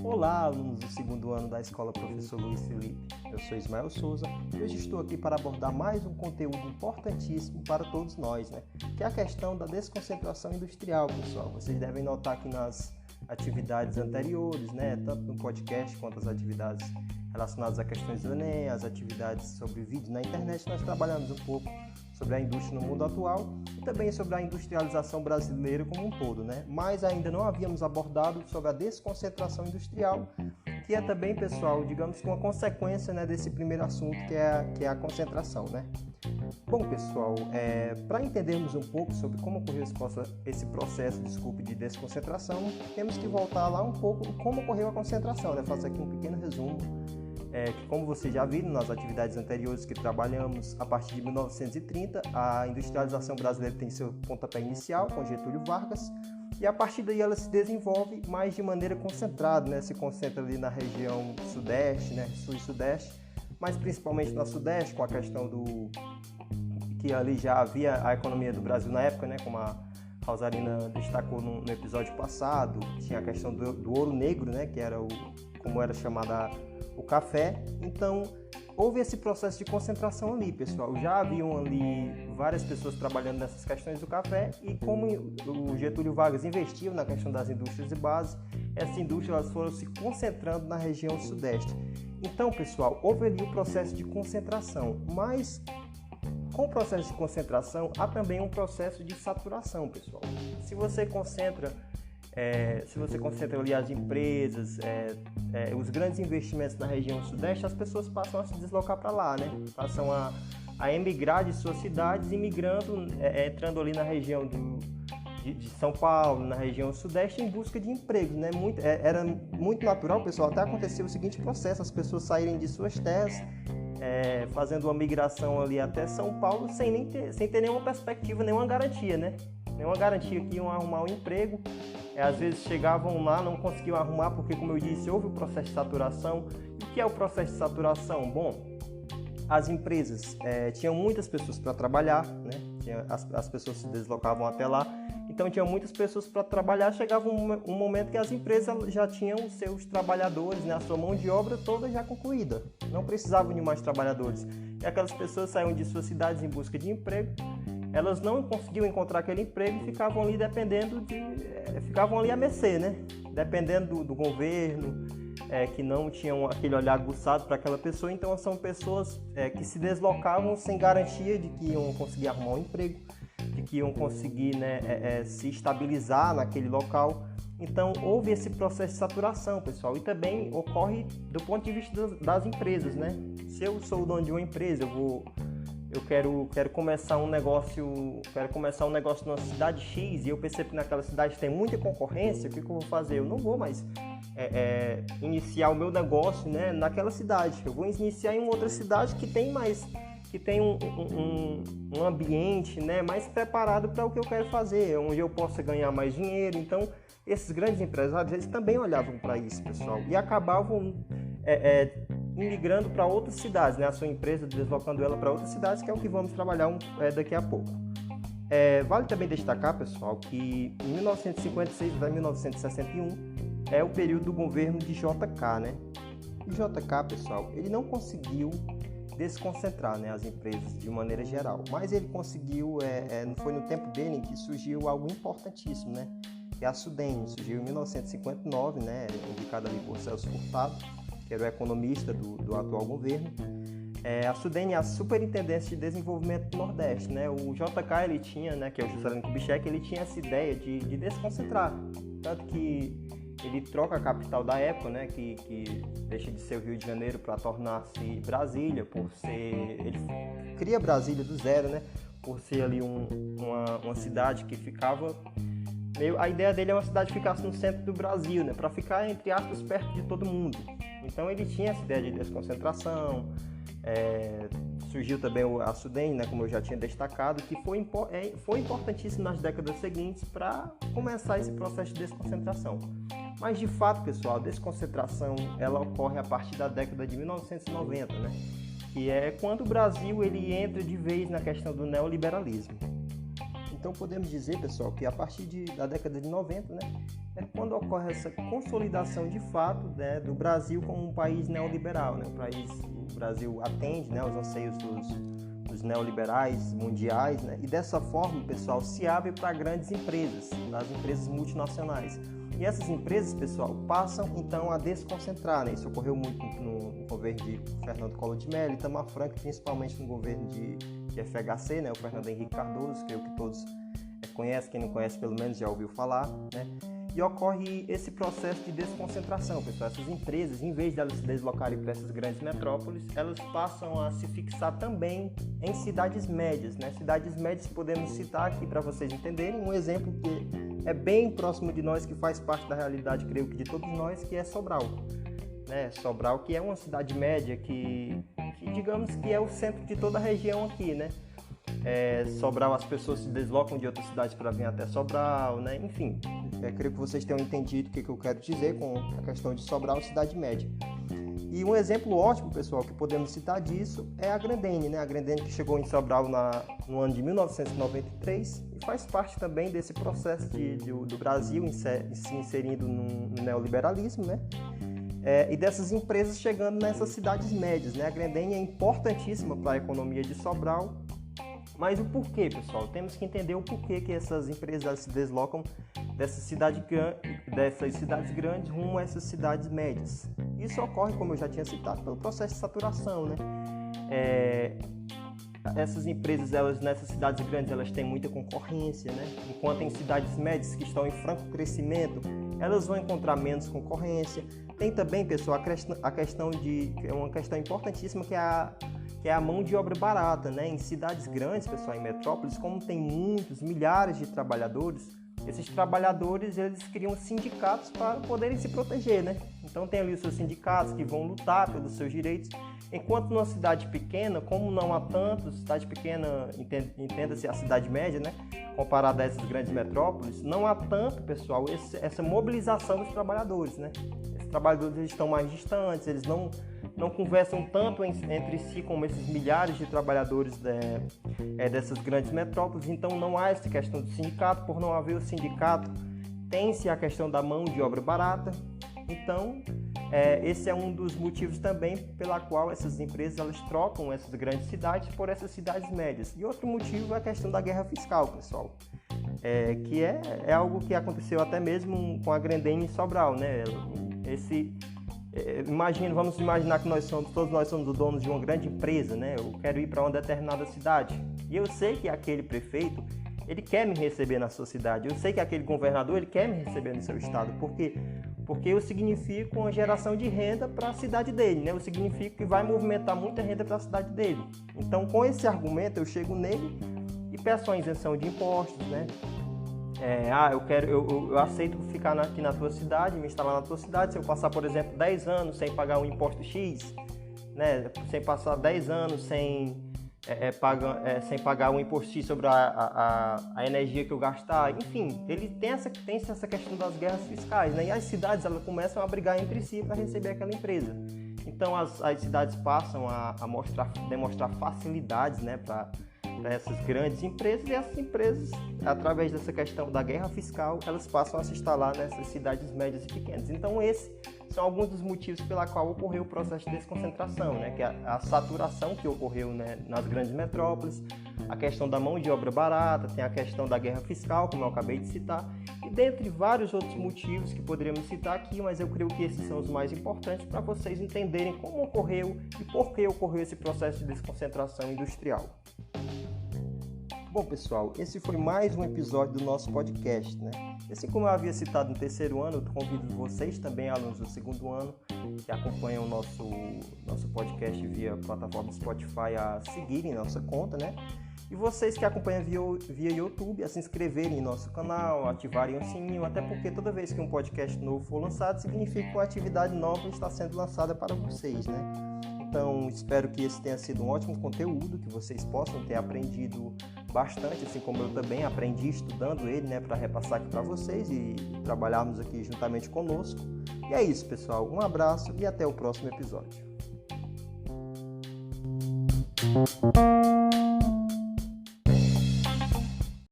Olá, alunos do segundo ano da Escola Professor Luiz Felipe. Eu sou Ismael Souza e hoje estou aqui para abordar mais um conteúdo importantíssimo para todos nós, que é a questão da desconcentração industrial, pessoal. Vocês devem notar que nas atividades anteriores, tanto no podcast quanto as atividades relacionadas a questões do Enem, as atividades sobre vídeo na internet, nós trabalhamos um pouco sobre a indústria no mundo atual e também sobre a industrialização brasileira como um todo, Mas ainda não havíamos abordado sobre a desconcentração industrial, que é também, pessoal, digamos que uma consequência desse primeiro assunto, que é a concentração, Bom, pessoal, para entendermos um pouco sobre como ocorreu esse processo, de desconcentração, temos que voltar lá um pouco como ocorreu a concentração, Faço aqui um pequeno resumo. Que, como vocês já viram nas atividades anteriores que trabalhamos, a partir de 1930, a industrialização brasileira tem seu pontapé inicial com Getúlio Vargas, e a partir daí ela se desenvolve mais de maneira concentrada, se concentra ali na região sudeste, sul e sudeste, mas principalmente na sudeste, com a questão que ali já havia a economia do Brasil na época, como a Rosarina destacou no episódio passado, tinha a questão do ouro negro, que era como era chamada o café. Então houve esse processo de concentração ali, pessoal. Já haviam ali várias pessoas trabalhando nessas questões do café, e como o Getúlio Vargas investiu na questão das indústrias de base, essas indústrias elas foram se concentrando na região sudeste. Então, pessoal, houve ali o processo de concentração, mas com o processo de concentração há também um processo de saturação, pessoal. Se você concentra ali as empresas, os grandes investimentos na região sudeste, as pessoas passam a se deslocar para lá, Passam a emigrar de suas cidades, entrando ali na região de São Paulo, na região sudeste, em busca de empregos, Era muito natural, pessoal, até acontecer o seguinte processo: as pessoas saírem de suas terras, fazendo uma migração ali até São Paulo, sem ter nenhuma perspectiva, nenhuma garantia, Nenhuma garantia que iam arrumar um emprego. Às vezes chegavam lá, não conseguiam arrumar, porque, como eu disse, houve o processo de saturação. E o que é o processo de saturação? Bom, as empresas tinham muitas pessoas para trabalhar, As pessoas se deslocavam até lá, então tinham muitas pessoas para trabalhar. Chegava um momento que as empresas já tinham os seus trabalhadores, a sua mão de obra toda já concluída, não precisavam de mais trabalhadores. E aquelas pessoas saíam de suas cidades em busca de emprego, elas não conseguiam encontrar aquele emprego e ficavam ali ficavam ali à mercê, Dependendo do governo, que não tinham aquele olhar aguçado para aquela pessoa. Então são pessoas que se deslocavam sem garantia de que iam conseguir arrumar um emprego, de que iam conseguir se estabilizar naquele local. Então houve esse processo de saturação, pessoal, e também ocorre do ponto de vista das empresas, Se eu sou o dono de uma empresa, eu quero começar um negócio numa cidade X, e eu percebo que naquela cidade tem muita concorrência. O que eu vou fazer? Eu não vou mais iniciar o meu negócio, naquela cidade. Eu vou iniciar em uma outra cidade que tem um ambiente, mais preparado para o que eu quero fazer, onde eu possa ganhar mais dinheiro. Então, esses grandes empresários, eles também olhavam para isso, pessoal, e acabavam migrando para outras cidades, a sua empresa deslocando ela para outras cidades, que é o que vamos trabalhar daqui a pouco. Vale também destacar, pessoal, que em 1956 a 1961 é o período do governo de JK, E JK, pessoal, ele não conseguiu desconcentrar as empresas de maneira geral, mas ele conseguiu, foi no tempo dele que surgiu algo importantíssimo, que é a SUDENE. Surgiu em 1959, indicada ali por Celso Furtado, que era o economista do atual governo. A SUDENE é a Superintendência de Desenvolvimento do Nordeste, O JK, ele tinha, que é o Juscelino Kubitschek, ele tinha essa ideia de desconcentrar, tanto que ele troca a capital da época, que deixa de ser o Rio de Janeiro para tornar-se Brasília, ele cria Brasília do zero, por ser ali uma cidade que ficava a ideia dele é uma cidade que ficasse no centro do Brasil, para ficar, entre aspas, perto de todo mundo. Então ele tinha essa ideia de desconcentração. Surgiu também a SUDENE, como eu já tinha destacado, que foi importantíssimo nas décadas seguintes para começar esse processo de desconcentração. Mas, de fato, pessoal, a desconcentração ela ocorre a partir da década de 1990, que é quando o Brasil ele entra de vez na questão do neoliberalismo. Então podemos dizer, pessoal, que a partir da década de 90, né, é quando ocorre essa consolidação de fato, né, do Brasil como um país neoliberal, né? O Brasil atende, né, aos anseios dos neoliberais mundiais, né? E dessa forma, pessoal, se abre para grandes empresas, as empresas multinacionais. E essas empresas, pessoal, passam então a desconcentrar, né? Isso ocorreu muito no governo de Fernando Collor de Mello, Itamar Franco, principalmente no governo de FHC, né? O Fernando Henrique Cardoso, creio que todos conhecem, quem não conhece pelo menos já ouviu falar, né? E ocorre esse processo de desconcentração, pessoal. Essas empresas, em vez de elas se deslocarem para essas grandes metrópoles, elas passam a se fixar também em cidades médias, né? Cidades médias podemos citar aqui para vocês entenderem um exemplo que é bem próximo de nós, que faz parte da realidade, creio que de todos nós, que é Sobral, né? Sobral, que é uma cidade média que digamos que é o centro de toda a região aqui, né? Sobral, as pessoas se deslocam de outras cidades para vir até Sobral, né? Enfim, creio que vocês tenham entendido o que eu quero dizer com a questão de Sobral, cidade média. E um exemplo ótimo, pessoal, que podemos citar disso é a Grendene, né? A Grendene que chegou em Sobral no ano de 1993 e faz parte também desse processo do Brasil se inserindo no neoliberalismo, né? E dessas empresas chegando nessas cidades médias, né? A Grendene é importantíssima para a economia de Sobral. Mas o porquê, pessoal? Temos que entender o porquê que essas empresas se deslocam dessas cidades grandes rumo a essas cidades médias. Isso ocorre, como eu já tinha citado, pelo processo de saturação, né? Essas empresas, nessas cidades grandes, elas têm muita concorrência, né? Enquanto em cidades médias que estão em franco crescimento, elas vão encontrar menos concorrência. Tem também, pessoal, a questão é uma questão importantíssima, que é a mão de obra barata, né? Em cidades grandes, pessoal, em metrópoles, como tem milhares de trabalhadores, esses trabalhadores, eles criam sindicatos para poderem se proteger, né? Então tem ali os seus sindicatos que vão lutar pelos seus direitos, enquanto numa cidade pequena, como não há tanto, cidade pequena, entenda-se a cidade média, né? Comparada a essas grandes metrópoles, não há tanto, pessoal, essa mobilização dos trabalhadores, né? Esses trabalhadores, eles estão mais distantes, eles não conversam tanto entre si como esses milhares de trabalhadores dessas grandes metrópoles. Então não há essa questão do sindicato. Por não haver o sindicato, tem-se a questão da mão de obra barata. Então esse é um dos motivos também pela qual essas empresas elas trocam essas grandes cidades por essas cidades médias. E outro motivo é a questão da guerra fiscal, pessoal, que é algo que aconteceu até mesmo com a Grendene em Sobral, né? Vamos imaginar que todos nós somos donos de uma grande empresa, né? Eu quero ir para uma determinada cidade e eu sei que aquele prefeito, ele quer me receber na sua cidade. Eu sei que aquele governador, ele quer me receber no seu estado. Por quê? Porque eu significo uma geração de renda para a cidade dele, né? Eu significo que vai movimentar muita renda para a cidade dele. Então, com esse argumento, eu chego nele e peço a isenção de impostos, né? Eu aceito ficar aqui na tua cidade, me instalar na tua cidade, se eu passar, por exemplo, 10 anos sem pagar um imposto X, né? Sem passar 10 anos sem pagar um imposto X sobre a energia que eu gastar, enfim, ele tem essa questão das guerras fiscais, né? E as cidades elas começam a brigar entre si para receber aquela empresa. Então as cidades passam a demonstrar facilidades, né, para essas grandes empresas, e essas empresas, através dessa questão da guerra fiscal, elas passam a se instalar nessas cidades médias e pequenas. Então esses são alguns dos motivos pela qual ocorreu o processo de desconcentração, né? Que é a saturação que ocorreu, né, nas grandes metrópoles, a questão da mão de obra barata, tem a questão da guerra fiscal, como eu acabei de citar, e dentre vários outros motivos que poderíamos citar aqui, mas eu creio que esses são os mais importantes para vocês entenderem como ocorreu e por que ocorreu esse processo de desconcentração industrial. Bom, pessoal, esse foi mais um episódio do nosso podcast, né? Assim como eu havia citado no terceiro ano, eu convido vocês também, alunos do segundo ano, que acompanham o nosso podcast via plataforma Spotify, a seguirem nossa conta, né? E vocês que acompanham via YouTube, a se inscreverem em nosso canal, ativarem o sininho, até porque toda vez que um podcast novo for lançado, significa que uma atividade nova está sendo lançada para vocês, né? Então, espero que esse tenha sido um ótimo conteúdo, que vocês possam ter aprendido bastante, assim como eu também aprendi estudando ele, né, para repassar aqui para vocês e trabalharmos aqui juntamente conosco. E é isso, pessoal. Um abraço e até o próximo episódio.